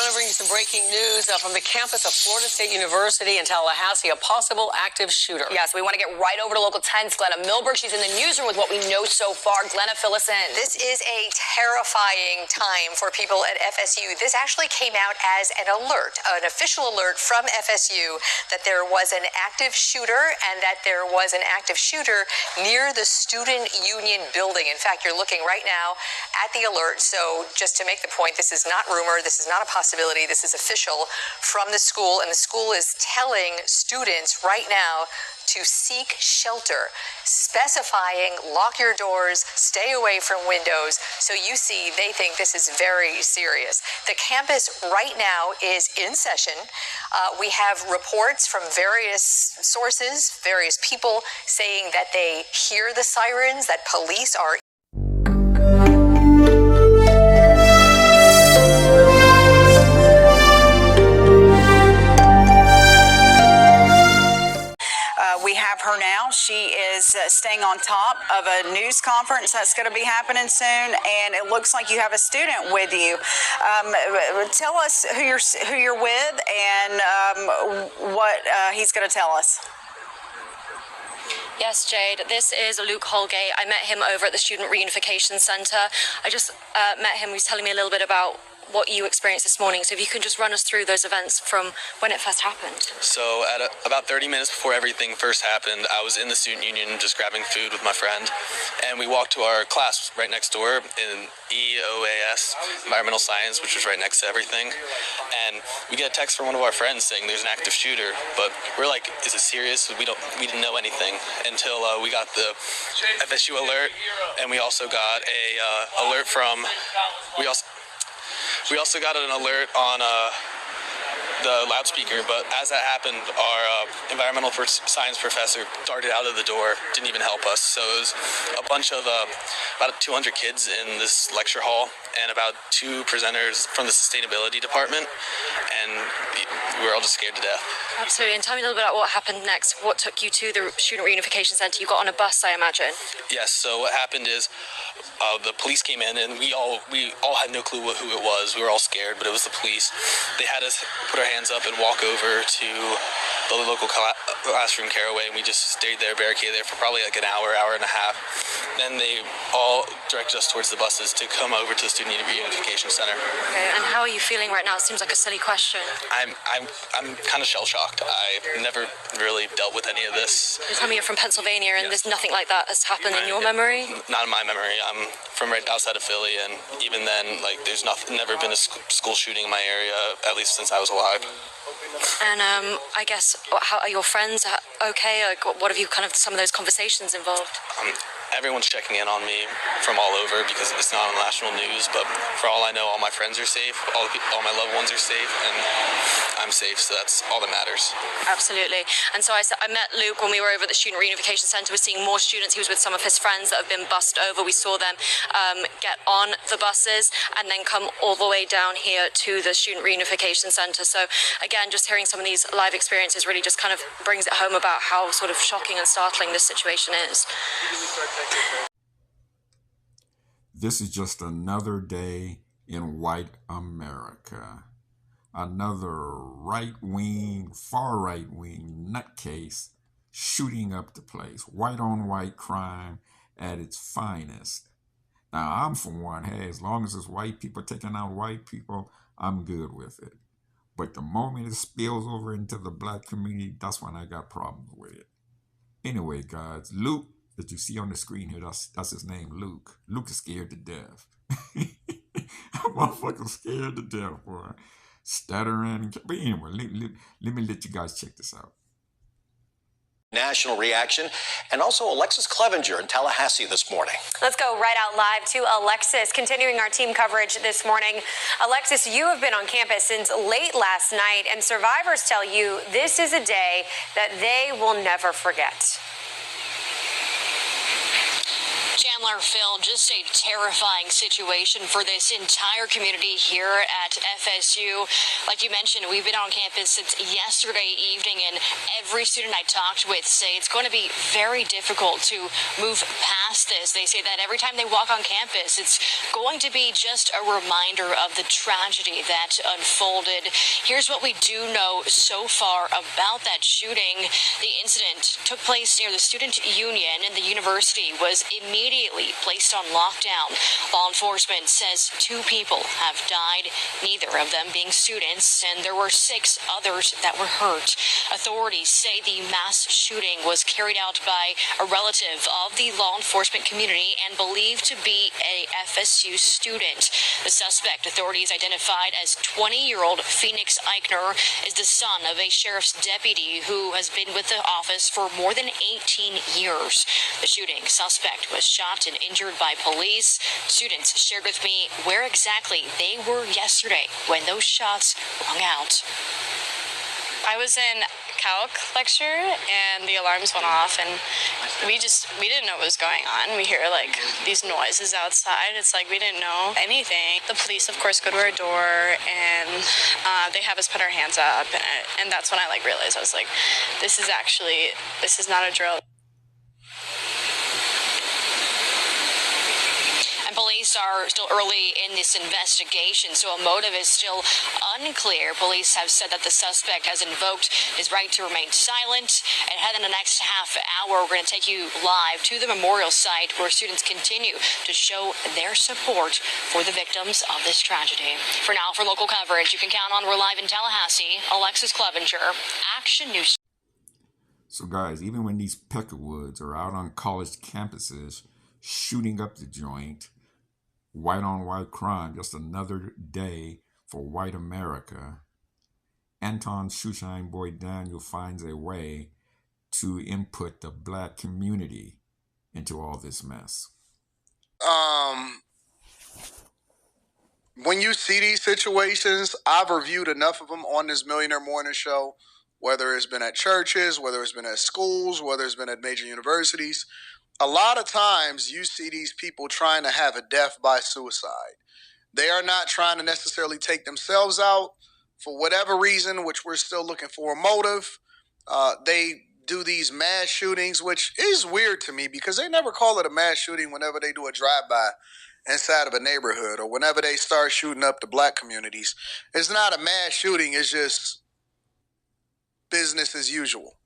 want to bring you some breaking news from the campus of Florida State University in Tallahassee, a possible active shooter. Yes, we want to get right over to Local 10's Glenna Milberg. She's in the newsroom with what we know so far. Glenna, fill us in. This is a terrifying time for people at FSU. This actually came out as an alert, an official alert from FSU that there was an active shooter and that there was an active shooter near the Student Union building. In fact, you're looking right now at the alert. So just to make the point, this is not rumor. This is not a possibility. This is official from the school, and the school is telling students right now to seek shelter, specifying lock your doors, stay away from windows. So you see, they think this is very serious. The campus right now is in session. We have reports from various sources, various people saying that they hear the sirens, that police are we have her now. She is staying on top of a news conference that's going to be happening soon, and it looks like you have a student with you. Tell us who you're with and what he's going to tell us. Yes, Jade, this is Luke Holgate. I met him over at the Student Reunification Center. I just met him. He was telling me a little bit about what you experienced this morning. So if you can just run us through those events from when it first happened. So at about 30 minutes before everything first happened, I was in the student union just grabbing food with my friend, and we walked to our class right next door in EOAS, Environmental Science, which was right next to everything. And we get a text from one of our friends saying there's an active shooter, but we're like, is it serious? We didn't know anything until we got the FSU alert, and we also got a alert from we also got an alert on the loudspeaker, but as that happened, our environmental science professor darted out of the door, didn't even help us. So it was a bunch of about 200 kids in this lecture hall and about 2 presenters from the sustainability department, and we were all just scared to death. Absolutely. And tell me a little bit about what happened next. What took you to the Student Reunification Center? You got on a bus, I imagine. Yes. So what happened is the police came in, and we all had no clue who it was. We were all scared, but it was the police. They had us put our hands up and walk over to the local classroom caraway, and we just stayed there, barricaded there for probably like an hour and a half. Then they all directed us towards the buses to come over to the Student Reunification Center. Okay. And how are you feeling right now? It seems like a silly question. I'm kind of shell-shocked. I've never really dealt with any of this. You tell me you're from Pennsylvania, and there's nothing like that has happened in your memory? Not in my memory. I'm from right outside of Philly, and even then, like, there's never been a school shooting in my area, at least since I was alive. And I guess, how are your friends okay? Like, what have you some of those conversations involved? Everyone's checking in on me from all over because it's not on the national news, but for all I know, all my friends are safe, all my loved ones are safe, and I'm safe, so that's all that matters. Absolutely. And so I met Luke when we were over at the Student Reunification Center. We're seeing more students. He was with some of his friends that have been bussed over. We saw them get on the buses and then come all the way down here to the Student Reunification Center. So again, just hearing some of these live experiences really just kind of brings it home about how sort of shocking and startling this situation is. This is just another day in white America. Another right-wing, far right-wing nutcase shooting up the place. White-on-white crime at its finest. Now, I'm for one, hey, as long as it's white people taking out white people, I'm good with it. But the moment it spills over into the black community, that's when I got problems with it. Anyway, guys, Luke, that you see on the screen here, that's his name, Luke. Luke is scared to death. Motherfucker's scared to death, boy. Stuttering. But anyway, let me let you guys check this out. National reaction, and also Alexis Clevenger in Tallahassee this morning. Let's go right out live to Alexis, continuing our team coverage this morning. Alexis, you have been on campus since late last night, and survivors tell you this is a day that they will never forget. Chandler, Phil, just a terrifying situation for this entire community here at FSU. Like you mentioned, we've been on campus since yesterday evening, and every student I talked with say it's going to be very difficult to move past this. They say that every time they walk on campus, it's going to be just a reminder of the tragedy that unfolded. Here's what we do know so far about that shooting. The incident took place near the student union, and the university was immediately placed on lockdown. Law enforcement says 2 people have died, neither of them being students, and there were 6 others that were hurt. Authorities say the mass shooting was carried out by a relative of the law enforcement community and believed to be a FSU student. The suspect, authorities identified as 20-year-old Phoenix Eichner, is the son of a sheriff's deputy who has been with the office for more than 18 years. The shooting suspect was shot and injured by police. Students shared with me where exactly they were yesterday when those shots rung out. I was in calc lecture and the alarms went off and we didn't know what was going on. We hear like these noises outside. It's like we didn't know anything. The police, of course, go to our door and they have us put our hands up, and that's when I realized I was like, this is not a drill. Police are still early in this investigation, so a motive is still unclear. Police have said that the suspect has invoked his right to remain silent. And in the next half hour, we're going to take you live to the memorial site where students continue to show their support for the victims of this tragedy. For now, for local coverage, you can count on we're live in Tallahassee. Alexis Clevenger, Action News. So guys, even when these Peckerwoods are out on college campuses shooting up the joint, white on white crime, just another day for white America, Anton Shoeshine Boy Daniel finds a way to input the black community into all this mess. When you see these situations, I've reviewed enough of them on this Millionaire Morning Show, whether it's been at churches, whether it's been at schools, whether it's been at major universities. A lot of times you see these people trying to have a death by suicide. They are not trying to necessarily take themselves out for whatever reason, which we're still looking for a motive. They do these mass shootings, which is weird to me because they never call it a mass shooting whenever they do a drive-by inside of a neighborhood or whenever they start shooting up the black communities. It's not a mass shooting. It's just business as usual.